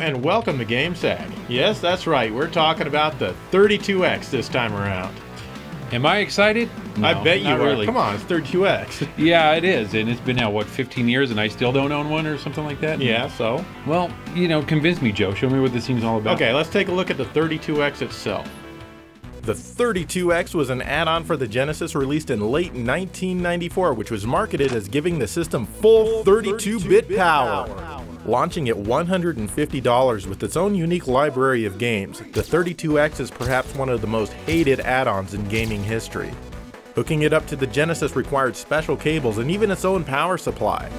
and welcome to GameSag. Yes, that's right, we're talking about the 32X this time around. Am I excited? No, I bet you are. really. Come on, it's 32X. Yeah, it is, and it's been now, what, 15 years, and I still don't own one or something like that? Yeah, so? Well, you know, convince me, Joe. Show me what this thing's all about. Okay, let's take a look at the 32X itself. The 32X was an add-on for the Genesis released in late 1994, which was marketed as giving the system full 32-bit power. Launching at $150 with its own unique library of games, the 32X is perhaps one of the most hated add-ons in gaming history. Hooking it up to the Genesis required special cables and even its own power supply.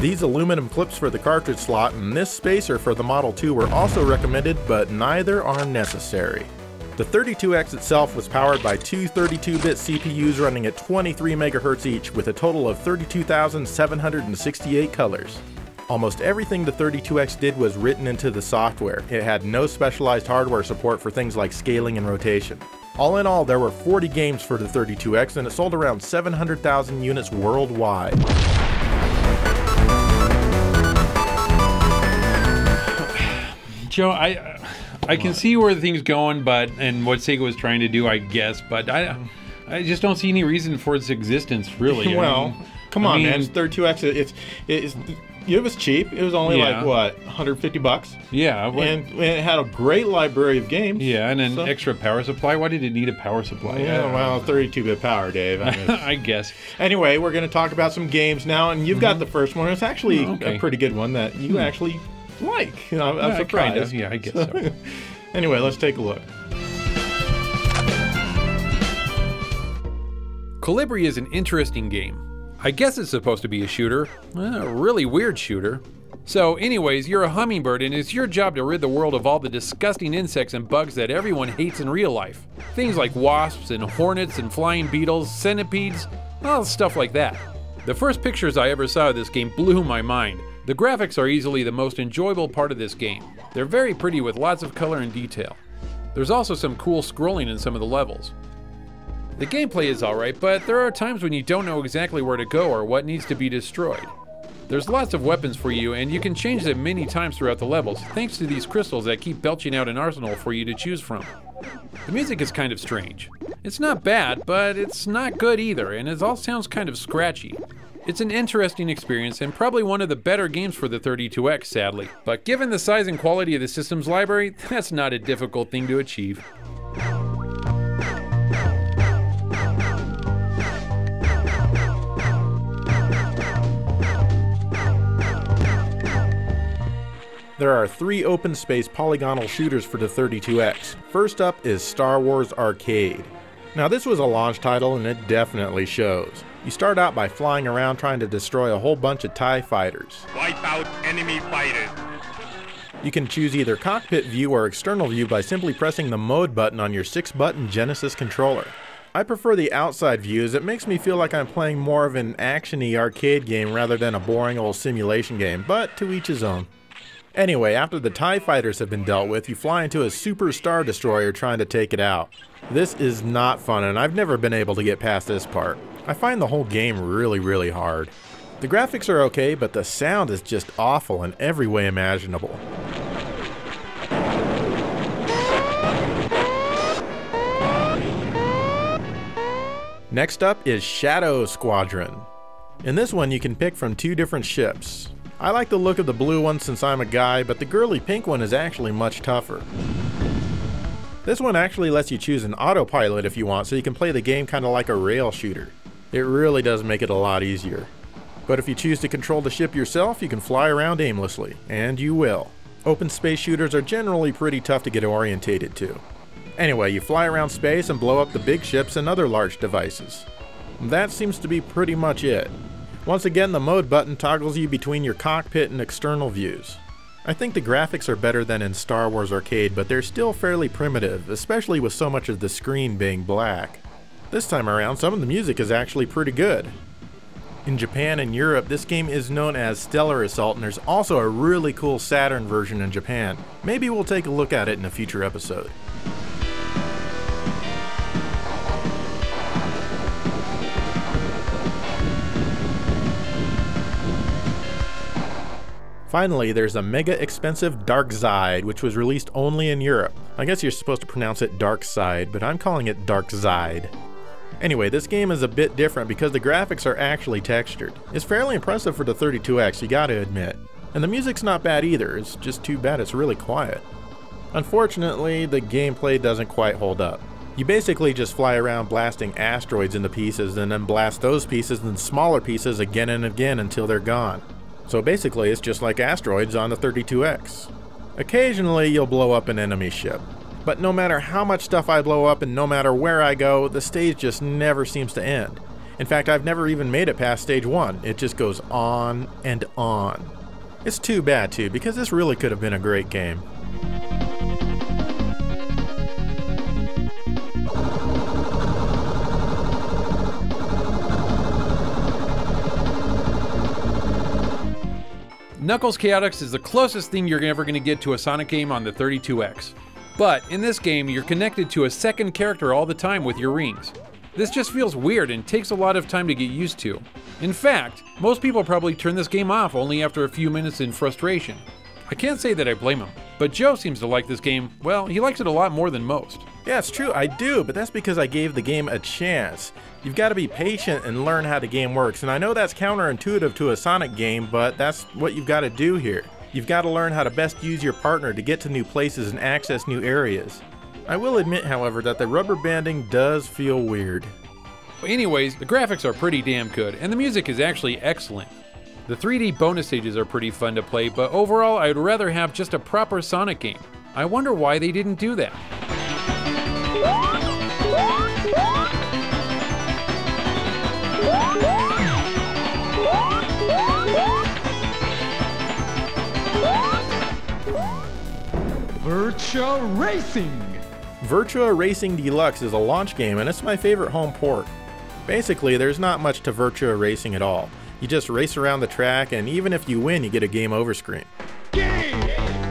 These aluminum clips for the cartridge slot and this spacer for the Model 2 were also recommended, but neither are necessary. The 32X itself was powered by two 32-bit CPUs running at 23 MHz each with a total of 32,768 colors. Almost everything the 32X did was written into the software. It had no specialized hardware support for things like scaling and rotation. All in all, there were 40 games for the 32X and it sold around 700,000 units worldwide. Joe, I can see where the thing's going, and what Sega was trying to do, I guess, but I just don't see any reason for its existence, really. Well, come on, man, it's 32X. It was cheap. It was only like, what, 150 bucks? Yeah. And it had a great library of games. Yeah, and an extra power supply. Why did it need a power supply? Yeah, well, 32-bit power, Dave. I mean, I guess. Anyway, we're going to talk about some games now, and you've got the first one. It's actually a pretty good one that you actually like. You know, I'm surprised. Kind of. Yeah, I guess so. Anyway, let's take a look. Colibri is an interesting game. I guess it's supposed to be a shooter, a really weird shooter. So anyways, you're a hummingbird and it's your job to rid the world of all the disgusting insects and bugs that everyone hates in real life. Things like wasps and hornets and flying beetles, centipedes, well, stuff like that. The first pictures I ever saw of this game blew my mind. The graphics are easily the most enjoyable part of this game. They're very pretty with lots of color and detail. There's also some cool scrolling in some of the levels. The gameplay is alright, but there are times when you don't know exactly where to go or what needs to be destroyed. There's lots of weapons for you, and you can change them many times throughout the levels, thanks to these crystals that keep belching out an arsenal for you to choose from. The music is kind of strange. It's not bad, but it's not good either, and it all sounds kind of scratchy. It's an interesting experience and probably one of the better games for the 32X, sadly. But given the size and quality of the system's library, that's not a difficult thing to achieve. There are three open space polygonal shooters for the 32X. First up is Star Wars Arcade. Now this was a launch title and it definitely shows. You start out by flying around trying to destroy a whole bunch of TIE fighters. Wipe out enemy fighters. You can choose either cockpit view or external view by simply pressing the mode button on your 6-button Genesis controller. I prefer the outside view as it makes me feel like I'm playing more of an action-y arcade game rather than a boring old simulation game, but to each his own. Anyway, after the TIE fighters have been dealt with, you fly into a Super Star Destroyer trying to take it out. This is not fun and I've never been able to get past this part. I find the whole game really hard. The graphics are okay, but the sound is just awful in every way imaginable. Next up is Shadow Squadron. In this one you can pick from two different ships. I like the look of the blue one since I'm a guy, but the girly pink one is actually much tougher. This one actually lets you choose an autopilot if you want, so you can play the game kind of like a rail shooter. It really does make it a lot easier. But if you choose to control the ship yourself, you can fly around aimlessly, and you will. Open space shooters are generally pretty tough to get orientated to. Anyway, you fly around space and blow up the big ships and other large devices. That seems to be pretty much it. Once again, the mode button toggles you between your cockpit and external views. I think the graphics are better than in Star Wars Arcade, but they're still fairly primitive, especially with so much of the screen being black. This time around, some of the music is actually pretty good. In Japan and Europe, this game is known as Stellar Assault, and there's also a really cool Saturn version in Japan. Maybe we'll take a look at it in a future episode. Finally, there's a mega expensive Darkside, which was released only in Europe. I guess you're supposed to pronounce it Darkside, but I'm calling it Darkside. Anyway, this game is a bit different because the graphics are actually textured. It's fairly impressive for the 32X, you gotta admit. And the music's not bad either, it's just too bad it's really quiet. Unfortunately, the gameplay doesn't quite hold up. You basically just fly around blasting asteroids into pieces and then blast those pieces in smaller pieces again and again until they're gone. So basically it's just like asteroids on the 32X. Occasionally you'll blow up an enemy ship. But no matter how much stuff I blow up and no matter where I go, the stage just never seems to end. In fact, I've never even made it past stage 1. It just goes on and on. It's too bad too, because this really could have been a great game. Knuckles Chaotix is the closest thing you're ever going to get to a Sonic game on the 32X. But in this game, you're connected to a second character all the time with your rings. This just feels weird and takes a lot of time to get used to. In fact, most people probably turn this game off only after a few minutes in frustration. I can't say that I blame him, but Joe seems to like this game. Well, he likes it a lot more than most. Yeah, it's true, I do, but that's because I gave the game a chance. You've got to be patient and learn how the game works, and I know that's counterintuitive to a Sonic game, but that's what you've got to do here. You've got to learn how to best use your partner to get to new places and access new areas. I will admit, however, that the rubber banding does feel weird. Anyways, the graphics are pretty damn good, and the music is actually excellent. The 3D bonus stages are pretty fun to play, but overall I'd rather have just a proper Sonic game. I wonder why they didn't do that. Virtua Racing! Virtua Racing Deluxe is a launch game and it's my favorite home port. Basically, there's not much to Virtua Racing at all. You just race around the track and even if you win, you get a game over screen. Game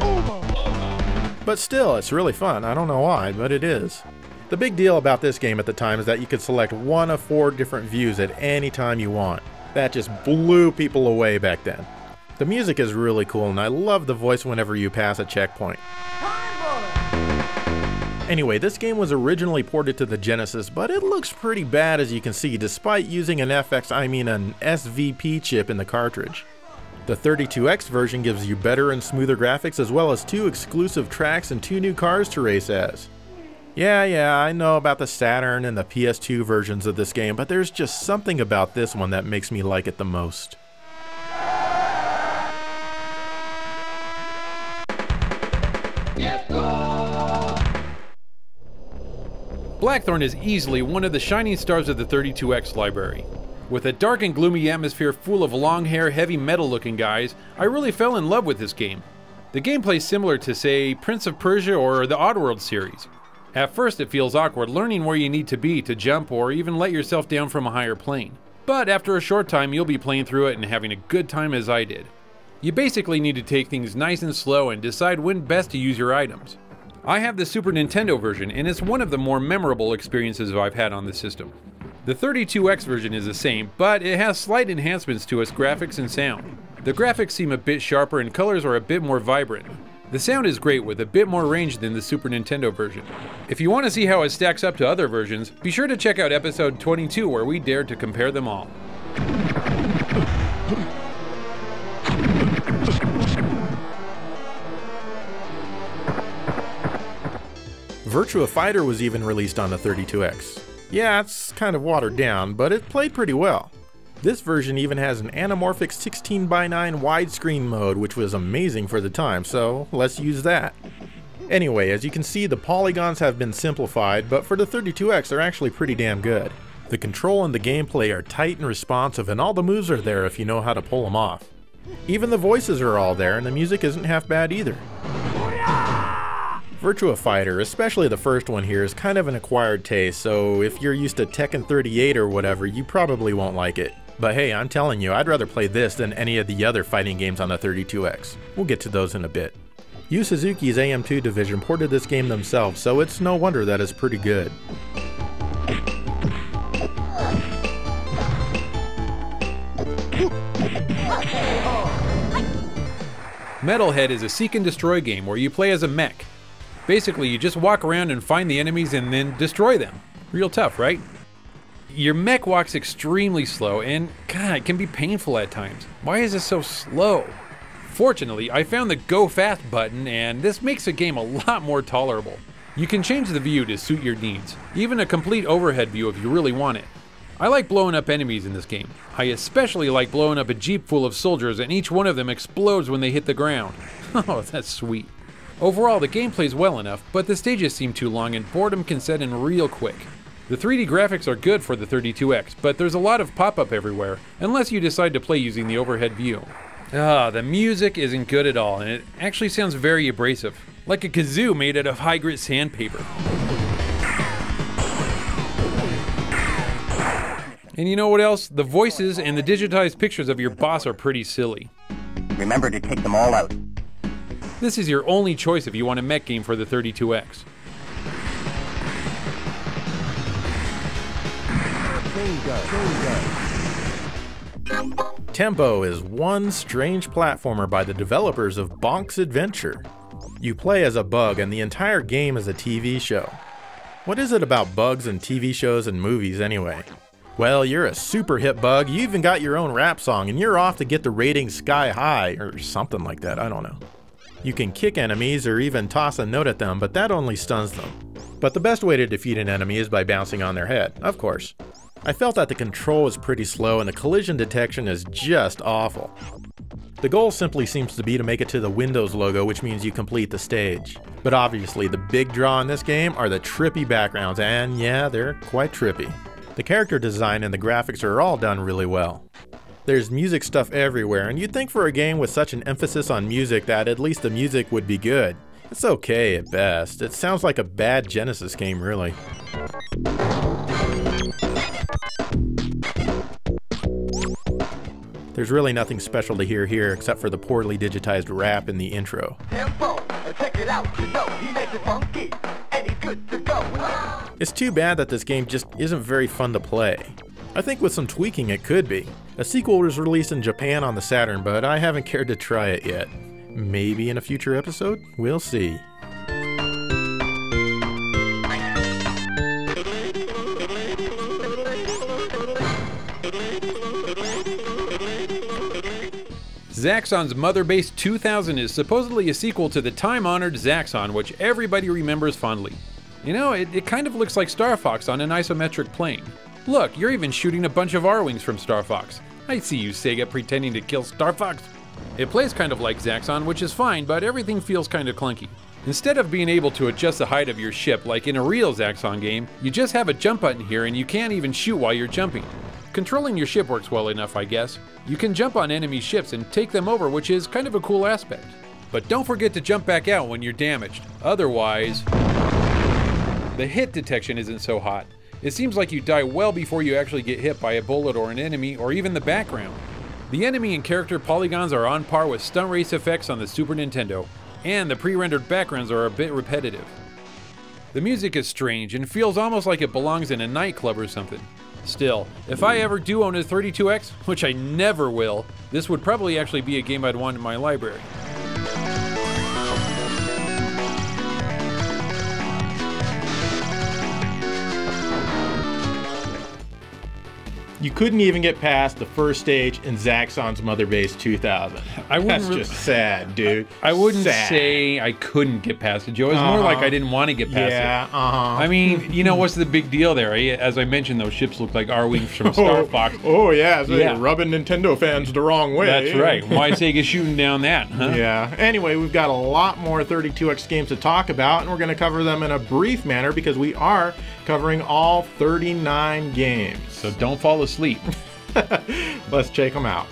over! But still, it's really fun. I don't know why, but it is. The big deal about this game at the time is that you could select one of 4 different views at any time you want. That just blew people away back then. The music is really cool and I love the voice whenever you pass a checkpoint. Anyway, this game was originally ported to the Genesis, but it looks pretty bad as you can see despite using an an SVP chip in the cartridge. The 32X version gives you better and smoother graphics as well as 2 exclusive tracks and 2 new cars to race as. Yeah, I know about the Saturn and the PS2 versions of this game, but there's just something about this one that makes me like it the most. Blackthorne is easily one of the shining stars of the 32X library. With a dark and gloomy atmosphere full of long hair, heavy metal looking guys, I really fell in love with this game. The gameplay is similar to, say, Prince of Persia or the Oddworld series. At first it feels awkward learning where you need to be to jump or even let yourself down from a higher plane. But after a short time you'll be playing through it and having a good time as I did. You basically need to take things nice and slow and decide when best to use your items. I have the Super Nintendo version and it's one of the more memorable experiences I've had on the system. The 32X version is the same, but it has slight enhancements to its graphics and sound. The graphics seem a bit sharper and colors are a bit more vibrant. The sound is great with a bit more range than the Super Nintendo version. If you want to see how it stacks up to other versions, be sure to check out episode 22 where we dared to compare them all. Virtua Fighter was even released on the 32X. Yeah, it's kind of watered down, but it played pretty well. This version even has an anamorphic 16:9 widescreen mode, which was amazing for the time, so let's use that. Anyway, as you can see, the polygons have been simplified, but for the 32X they're actually pretty damn good. The control and the gameplay are tight and responsive, and all the moves are there if you know how to pull them off. Even the voices are all there, and the music isn't half bad either. Virtua Fighter, especially the first one here, is kind of an acquired taste, so if you're used to Tekken 38 or whatever, you probably won't like it. But hey, I'm telling you, I'd rather play this than any of the other fighting games on the 32X. We'll get to those in a bit. Yu Suzuki's AM2 division ported this game themselves, so it's no wonder that it's pretty good. Metalhead is a seek and destroy game where you play as a mech. Basically, you just walk around and find the enemies and then destroy them. Real tough, right? Your mech walks extremely slow and, God, it can be painful at times. Why is it so slow? Fortunately, I found the Go Fast button and this makes the game a lot more tolerable. You can change the view to suit your needs, even a complete overhead view if you really want it. I like blowing up enemies in this game. I especially like blowing up a jeep full of soldiers and each one of them explodes when they hit the ground. Oh, that's sweet. Overall, the game plays well enough, but the stages seem too long and boredom can set in real quick. The 3D graphics are good for the 32X, but there's a lot of pop-up everywhere, unless you decide to play using the overhead view. The music isn't good at all, and it actually sounds very abrasive, like a kazoo made out of high-grit sandpaper. And you know what else? The voices and the digitized pictures of your boss are pretty silly. Remember to take them all out. This is your only choice if you want a mech game for the 32X. Tempo is one strange platformer by the developers of Bonk's Adventure. You play as a bug and the entire game is a TV show. What is it about bugs and TV shows and movies anyway? Well, you're a super hit bug, you even got your own rap song and you're off to get the ratings sky high, or something like that, I don't know. You can kick enemies or even toss a note at them, but that only stuns them. But the best way to defeat an enemy is by bouncing on their head, of course. I felt that the control is pretty slow and the collision detection is just awful. The goal simply seems to be to make it to the Windows logo, which means you complete the stage. But obviously the big draw in this game are the trippy backgrounds, and yeah, they're quite trippy. The character design and the graphics are all done really well. There's music stuff everywhere, and you'd think for a game with such an emphasis on music that at least the music would be good. It's okay at best. It sounds like a bad Genesis game, really. There's really nothing special to hear here except for the poorly digitized rap in the intro. It's too bad that this game just isn't very fun to play. I think with some tweaking it could be. A sequel was released in Japan on the Saturn, but I haven't cared to try it yet. Maybe in a future episode? We'll see. Zaxxon's Motherbase 2000 is supposedly a sequel to the time-honored Zaxxon, which everybody remembers fondly. You know, it kind of looks like Star Fox on an isometric plane. Look, you're even shooting a bunch of R-Wings from Star Fox. I see you, Sega, pretending to kill Star Fox. It plays kind of like Zaxxon, which is fine, but everything feels kind of clunky. Instead of being able to adjust the height of your ship like in a real Zaxxon game, you just have a jump button here and you can't even shoot while you're jumping. Controlling your ship works well enough, I guess. You can jump on enemy ships and take them over, which is kind of a cool aspect. But don't forget to jump back out when you're damaged. Otherwise, the hit detection isn't so hot. It seems like you die well before you actually get hit by a bullet or an enemy or even the background. The enemy and character polygons are on par with stunt race effects on the Super Nintendo, and the pre-rendered backgrounds are a bit repetitive. The music is strange and feels almost like it belongs in a nightclub or something. Still, if I ever do own a 32X, which I never will, this would probably actually be a game I'd want in my library. You couldn't even get past the first stage in Zaxxon's Motherbase 2000. That's just sad, dude. I wouldn't say I couldn't get past it, Joe. It's more like I didn't want to get past it. I mean, you know, what's the big deal there? As I mentioned, those ships look like R-Wings from Star Fox. Oh, yeah. So you're rubbing Nintendo fans the wrong way. That's right. Why Sega shooting down that, huh? Yeah. Anyway, we've got a lot more 32X games to talk about, and we're going to cover them in a brief manner because we are covering all 39 games. So don't fall asleep. Let's check them out.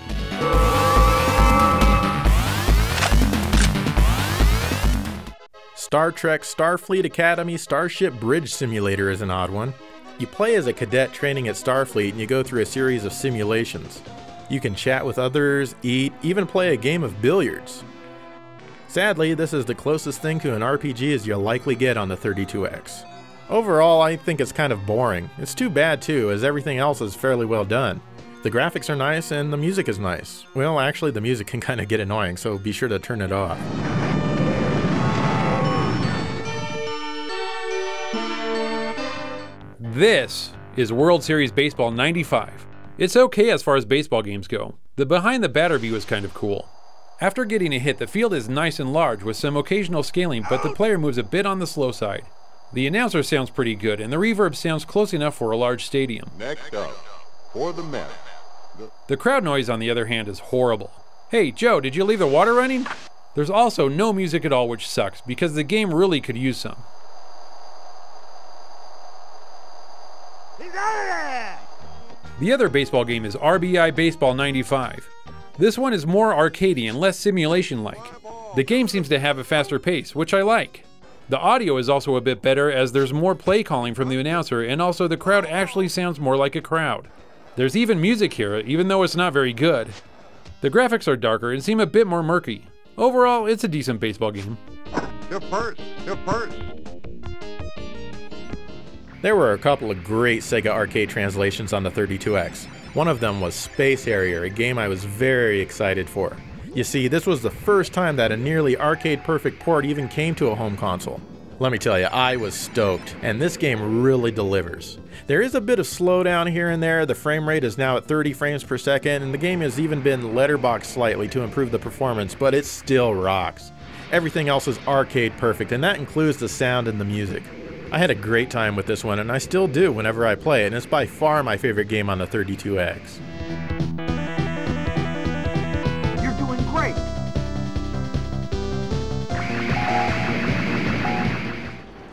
Star Trek Starfleet Academy Starship Bridge Simulator is an odd one. You play as a cadet training at Starfleet and you go through a series of simulations. You can chat with others, eat, even play a game of billiards. Sadly, this is the closest thing to an RPG as you'll likely get on the 32X. Overall, I think it's kind of boring. It's too bad too, as everything else is fairly well done. The graphics are nice and the music is nice. Well, actually the music can kind of get annoying, so be sure to turn it off. This is World Series Baseball 95. It's okay as far as baseball games go. The behind the batter view is kind of cool. After getting a hit, the field is nice and large with some occasional scaling, but the player moves a bit on the slow side. The announcer sounds pretty good, and the reverb sounds close enough for a large stadium. Next up, for the men. The crowd noise, on the other hand, is horrible. Hey, Joe, did you leave the water running? There's also no music at all, which sucks, because the game really could use some. The other baseball game is RBI Baseball 95. This one is more arcadey and less simulation-like. The game seems to have a faster pace, which I like. The audio is also a bit better as there's more play calling from the announcer, and also the crowd actually sounds more like a crowd. There's even music here, even though it's not very good. The graphics are darker and seem a bit more murky. Overall, it's a decent baseball game. The first. There were a couple of great Sega arcade translations on the 32X. One of them was Space Harrier, a game I was very excited for. You see, this was the first time that a nearly arcade-perfect port even came to a home console. Let me tell you, I was stoked, and this game really delivers. There is a bit of slowdown here and there. The frame rate is now at 30 frames per second, and the game has even been letterboxed slightly to improve the performance, but it still rocks. Everything else is arcade perfect, and that includes the sound and the music. I had a great time with this one, and I still do whenever I play it, and it's by far my favorite game on the 32X. You're doing great.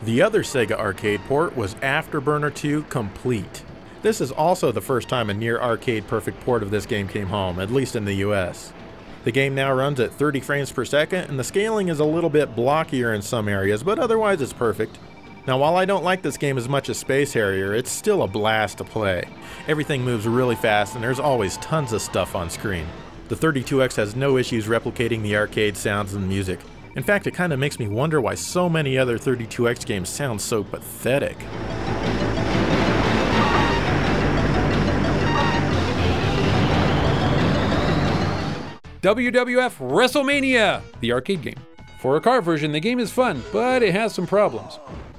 The other Sega arcade port was Afterburner 2 Complete. This is also the first time a near arcade perfect port of this game came home, at least in the US. The game now runs at 30 frames per second, and the scaling is a little bit blockier in some areas, but otherwise it's perfect. Now, while I don't like this game as much as Space Harrier, it's still a blast to play. Everything moves really fast and there's always tons of stuff on screen. The 32X has no issues replicating the arcade sounds and music. In fact, it kind of makes me wonder why so many other 32X games sound so pathetic. WWF WrestleMania, the arcade game. For a car version, the game is fun, but it has some problems.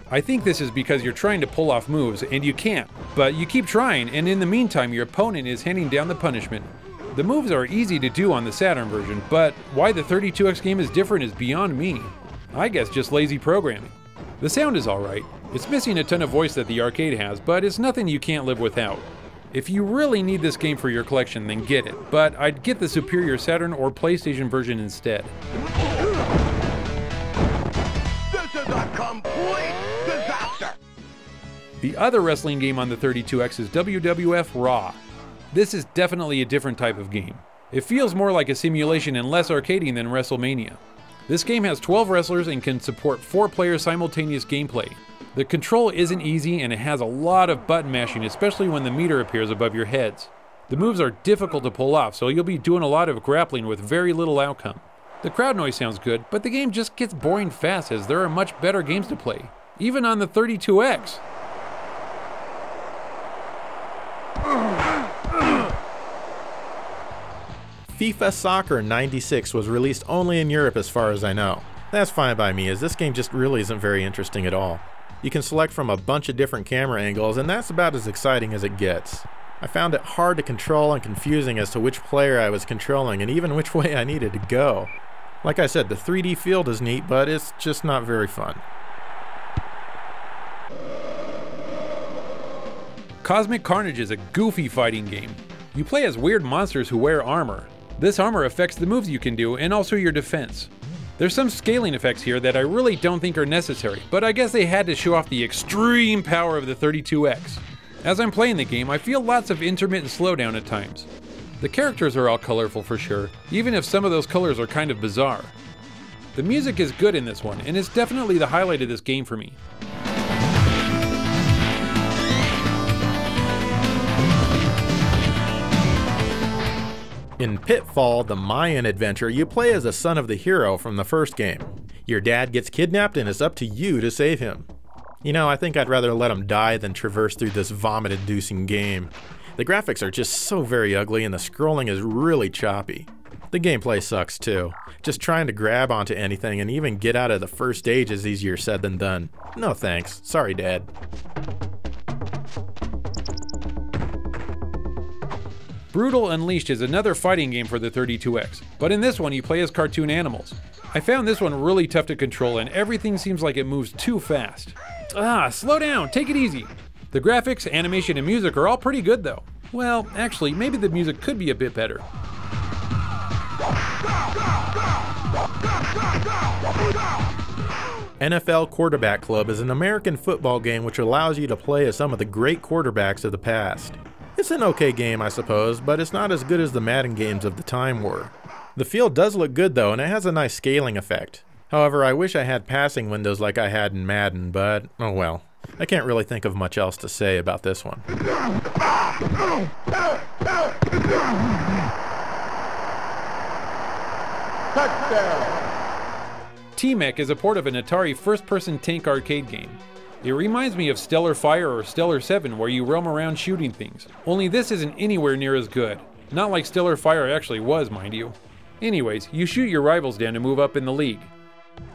I think this is because you're trying to pull off moves and you can't, but you keep trying, and in the meantime your opponent is handing down the punishment. The moves are easy to do on the Saturn version, but why the 32X game is different is beyond me. I guess just lazy programming. The sound is alright. It's missing a ton of voice that the arcade has, but it's nothing you can't live without. If you really need this game for your collection, then get it, but I'd get the superior Saturn or PlayStation version instead. This is a complete disaster. The other wrestling game on the 32X is WWF Raw. This is definitely a different type of game. It feels more like a simulation and less arcading than WrestleMania. This game has 12 wrestlers and can support 4-player simultaneous gameplay. The control isn't easy and it has a lot of button mashing, especially when the meter appears above your heads. The moves are difficult to pull off, so you'll be doing a lot of grappling with very little outcome. The crowd noise sounds good, but the game just gets boring fast as there are much better games to play, even on the 32X. FIFA Soccer 96 was released only in Europe as far as I know. That's fine by me, as this game just really isn't very interesting at all. You can select from a bunch of different camera angles, and that's about as exciting as it gets. I found it hard to control and confusing as to which player I was controlling and even which way I needed to go. Like I said, the 3D field is neat, but it's just not very fun. Cosmic Carnage is a goofy fighting game. You play as weird monsters who wear armor. This armor affects the moves you can do and also your defense. There's some scaling effects here that I really don't think are necessary, but I guess they had to show off the extreme power of the 32X. As I'm playing the game, I feel lots of intermittent slowdown at times. The characters are all colorful for sure, even if some of those colors are kind of bizarre. The music is good in this one, and it's definitely the highlight of this game for me. In Pitfall, the Mayan adventure, you play as a son of the hero from the first game. Your dad gets kidnapped and it's up to you to save him. You know, I think I'd rather let him die than traverse through this vomit-inducing game. The graphics are just so very ugly and the scrolling is really choppy. The gameplay sucks too. Just trying to grab onto anything and even get out of the first stage is easier said than done. No thanks. Sorry, Dad. Brutal Unleashed is another fighting game for the 32X, but in this one you play as cartoon animals. I found this one really tough to control and everything seems like it moves too fast. Slow down, take it easy. The graphics, animation, and music are all pretty good though. Well, actually, maybe the music could be a bit better. NFL Quarterback Club is an American football game which allows you to play as some of the great quarterbacks of the past. It's an okay game, I suppose, but it's not as good as the Madden games of the time were. The field does look good though, and it has a nice scaling effect. However, I wish I had passing windows like I had in Madden, but oh well. I can't really think of much else to say about this one. T-mek is a port of an Atari first-person tank arcade game. It reminds me of Stellar Fire or Stellar 7 where you roam around shooting things, only this isn't anywhere near as good. Not like Stellar Fire actually was, mind you. Anyways, you shoot your rivals down to move up in the league.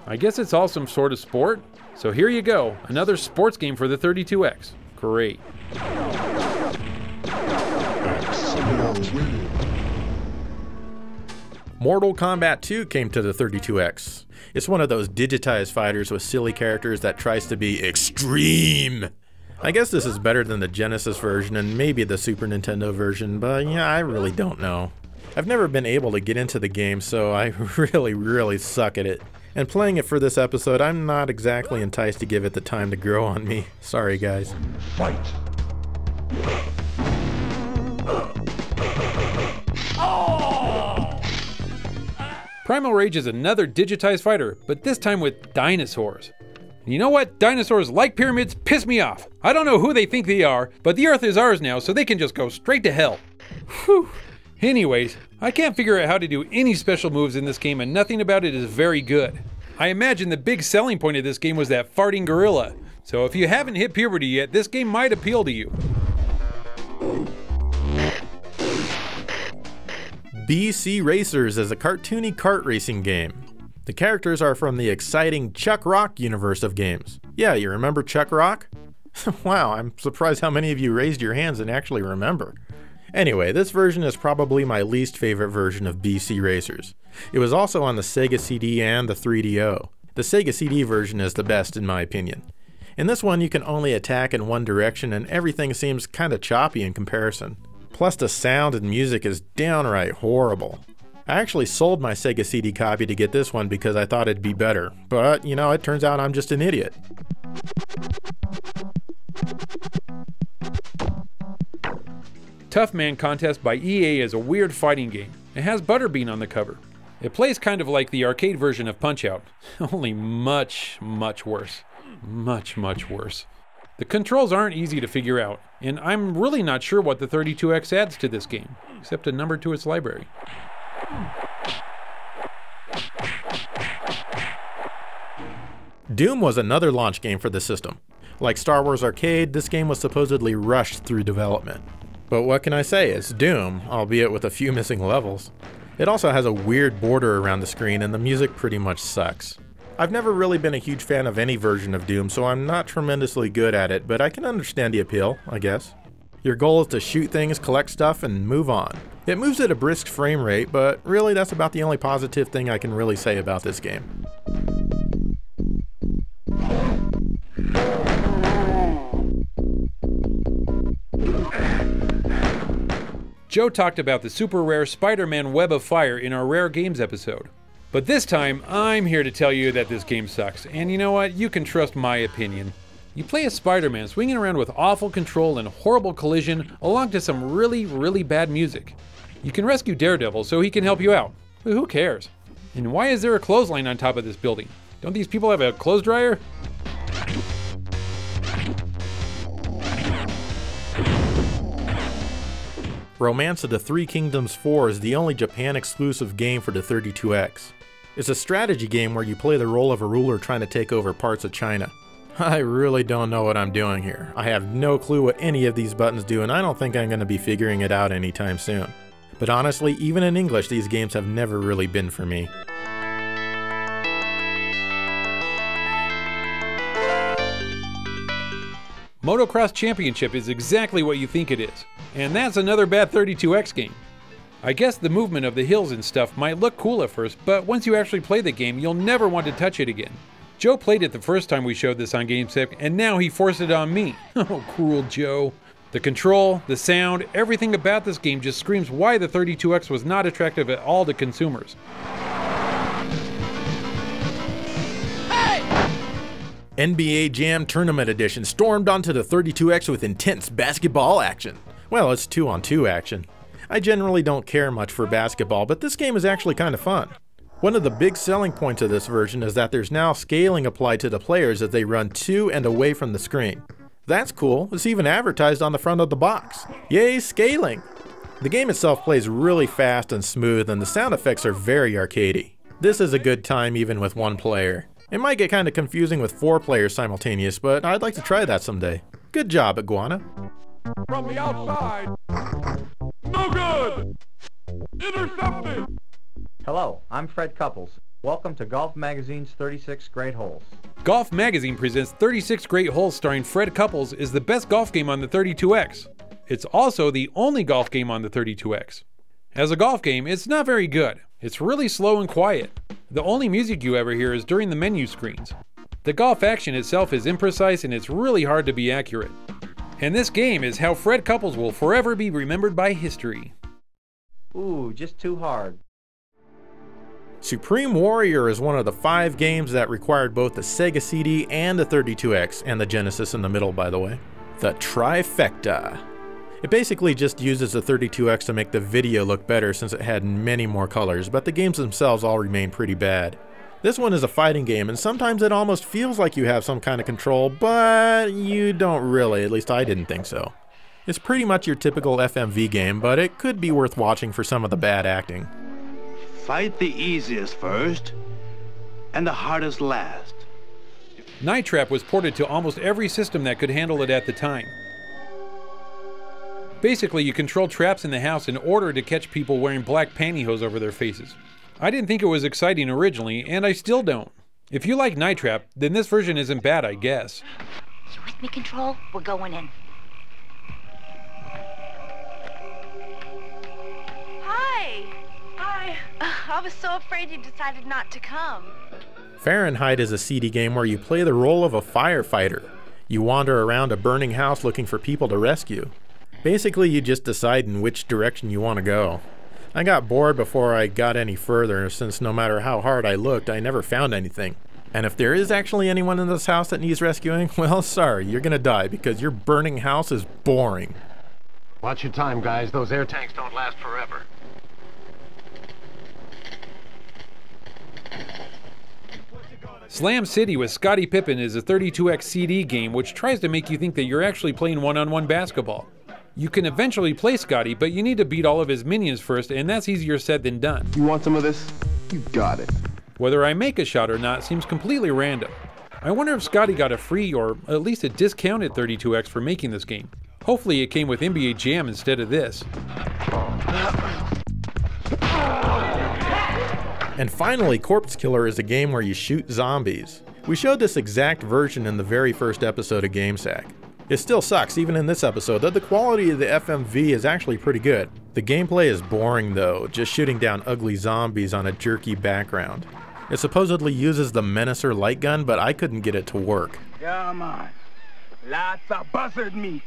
I guess it's all some sort of sport? So here you go, another sports game for the 32X. Great. Mortal Kombat 2 came to the 32X. It's one of those digitized fighters with silly characters that tries to be extreme. I guess this is better than the Genesis version and maybe the Super Nintendo version, but yeah, I really don't know. I've never been able to get into the game, so I really suck at it. And playing it for this episode, I'm not exactly enticed to give it the time to grow on me. Sorry, guys. Fight. Primal Rage is another digitized fighter, but this time with dinosaurs. You know what? Dinosaurs like pyramids piss me off. I don't know who they think they are, but the Earth is ours now, so they can just go straight to hell. Whew. Anyways, I can't figure out how to do any special moves in this game and nothing about it is very good. I imagine the big selling point of this game was that farting gorilla. So if you haven't hit puberty yet, this game might appeal to you. BC Racers is a cartoony kart racing game. The characters are from the exciting Chuck Rock universe of games. Yeah, you remember Chuck Rock? Wow, I'm surprised how many of you raised your hands and actually remember. Anyway, this version is probably my least favorite version of BC Racers. It was also on the Sega CD and the 3DO. The Sega CD version is the best in my opinion. In this one you can only attack in one direction and everything seems kinda choppy in comparison. Plus the sound and music is downright horrible. I actually sold my Sega CD copy to get this one because I thought it'd be better, but you know, it turns out I'm just an idiot. Tough Man Contest by EA is a weird fighting game. It has Butterbean on the cover. It plays kind of like the arcade version of Punch-Out, only much worse. Much worse. The controls aren't easy to figure out, and I'm really not sure what the 32X adds to this game, except a number to its library. Doom was another launch game for the system. Like Star Wars Arcade, this game was supposedly rushed through development. But what can I say, it's Doom, albeit with a few missing levels. It also has a weird border around the screen and the music pretty much sucks. I've never really been a huge fan of any version of Doom, so I'm not tremendously good at it, but I can understand the appeal, I guess. Your goal is to shoot things, collect stuff, and move on. It moves at a brisk frame rate, but really that's about the only positive thing I can really say about this game. Joe talked about the super rare SpiderMan Web of Fire in our Rare Games episode. But this time, I'm here to tell you that this game sucks, and you know what? You can trust my opinion. You play as Spider-Man swinging around with awful control and horrible collision along to some really bad music. You can rescue Daredevil so he can help you out, but who cares? And why is there a clothesline on top of this building? Don't these people have a clothes dryer? Romance of the Three Kingdoms 4 is the only Japan exclusive game for the 32X. It's a strategy game where you play the role of a ruler trying to take over parts of China. I really don't know what I'm doing here. I have no clue what any of these buttons do, and I don't think I'm going to be figuring it out anytime soon. But honestly, even in English, these games have never really been for me. Motocross Championship is exactly what you think it is, and that's another bad 32X game. I guess the movement of the hills and stuff might look cool at first, but once you actually play the game, you'll never want to touch it again. Joe played it the first time we showed this on GameSec, and now he forced it on me. Oh, cruel Joe. The control, the sound, everything about this game just screams why the 32X was not attractive at all to consumers. NBA Jam Tournament Edition stormed onto the 32X with intense basketball action. Well, it's 2-on-2 action. I generally don't care much for basketball, but this game is actually kind of fun. One of the big selling points of this version is that there's now scaling applied to the players as they run to and away from the screen. That's cool, it's even advertised on the front of the box. Yay, scaling! The game itself plays really fast and smooth, and the sound effects are very arcadey. This is a good time even with one player. It might get kind of confusing with 4 players simultaneous, but I'd like to try that someday. Good job, Iguana. From the outside. No good. Intercepted. Hello, I'm Fred Couples. Welcome to Golf Magazine's 36 Great Holes. Golf Magazine presents 36 Great Holes starring Fred Couples is the best golf game on the 32X. It's also the only golf game on the 32X. As a golf game, it's not very good. It's really slow and quiet. The only music you ever hear is during the menu screens. The golf action itself is imprecise and it's really hard to be accurate. And this game is how Fred Couples will forever be remembered by history. Ooh, just too hard. Supreme Warrior is one of the 5 games that required both the Sega CD and the 32X, and the Genesis in the middle, by the way. The Trifecta. It basically just uses the 32X to make the video look better since it had many more colors, but the games themselves all remain pretty bad. This one is a fighting game, and sometimes it almost feels like you have some kind of control, but you don't really, at least I didn't think so. It's pretty much your typical FMV game, but it could be worth watching for some of the bad acting. Fight the easiest first, and the hardest last. Night Trap was ported to almost every system that could handle it at the time. Basically, you control traps in the house in order to catch people wearing black pantyhose over their faces. I didn't think it was exciting originally, and I still don't. If you like Night Trap, then this version isn't bad, I guess. You with me, Control? We're going in. Hi. Hi. I was so afraid you decided not to come. Fahrenheit is a CD game where you play the role of a firefighter. You wander around a burning house looking for people to rescue. Basically, you just decide in which direction you want to go. I got bored before I got any further, since no matter how hard I looked, I never found anything. And if there is actually anyone in this house that needs rescuing, well, sorry, you're gonna die because your burning house is boring. Watch your time, guys. Those air tanks don't last forever. Slam City with Scottie Pippen is a 32X CD game which tries to make you think that you're actually playing one-on-one basketball. You can eventually play Scottie, but you need to beat all of his minions first, and that's easier said than done. You want some of this? You got it. Whether I make a shot or not seems completely random. I wonder if Scottie got a free or at least a discounted 32X for making this game. Hopefully it came with NBA Jam instead of this. And finally, Corpse Killer is a game where you shoot zombies. We showed this exact version in the very first episode of GameSack. It still sucks, even in this episode, that the quality of the FMV is actually pretty good. The gameplay is boring though, just shooting down ugly zombies on a jerky background. It supposedly uses the Menacer light gun, but I couldn't get it to work. Yeah, man. Lots of buzzard meat.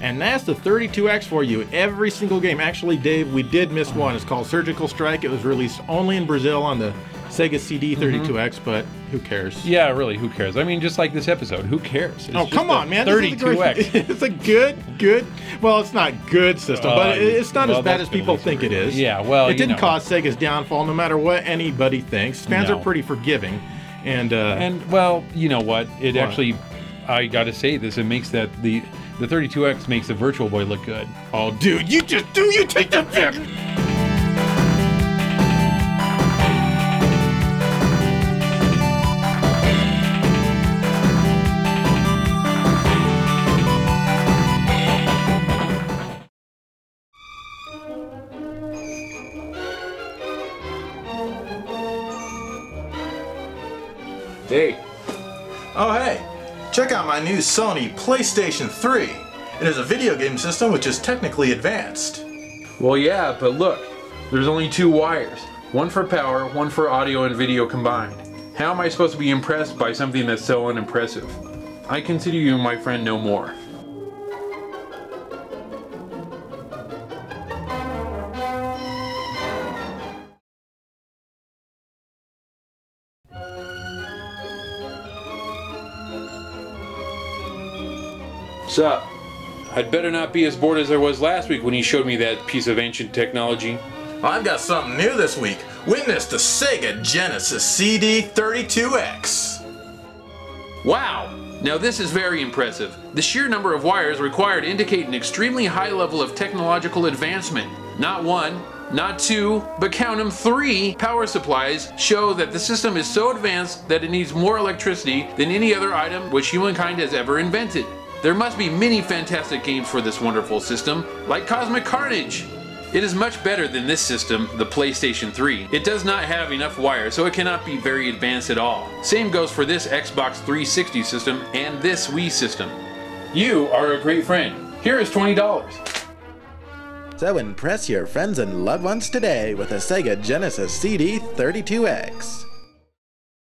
And that's the 32X for you. Every single game. Actually, Dave, we did miss one. It's called Surgical Strike. It was released only in Brazil on the Sega CD 32X, but who cares? Yeah, really, who cares? I mean, just like this episode, who cares? Oh, come on, man. 32X. It's a good, well, it's not good system, but it's not as bad as people think it is. Yeah, well, it didn't cause Sega's downfall, no matter what anybody thinks. Fans are pretty forgiving. And well, you know what? It actually, I gotta say this, it makes that the 32X makes the Virtual Boy look good. Oh, dude, you take the pick! Hey. Oh hey, check out my new Sony PlayStation 3. It is a video game system which is technically advanced. Well, yeah, but look, there's only 2 wires. One for power, one for audio and video combined. How am I supposed to be impressed by something that's so unimpressive? I consider you my friend no more. Sup? I'd better not be as bored as I was last week when you showed me that piece of ancient technology. I've got something new this week. Witness the Sega Genesis CD32X. Wow! Now this is very impressive. The sheer number of wires required indicate an extremely high level of technological advancement. Not 1, not 2, but count them 3 power supplies show that the system is so advanced that it needs more electricity than any other item which humankind has ever invented. There must be many fantastic games for this wonderful system, like Cosmic Carnage. It is much better than this system, the PlayStation 3. It does not have enough wires, so it cannot be very advanced at all. Same goes for this Xbox 360 system and this Wii system. You are a great friend. Here is $20. So impress your friends and loved ones today with a Sega Genesis CD32X.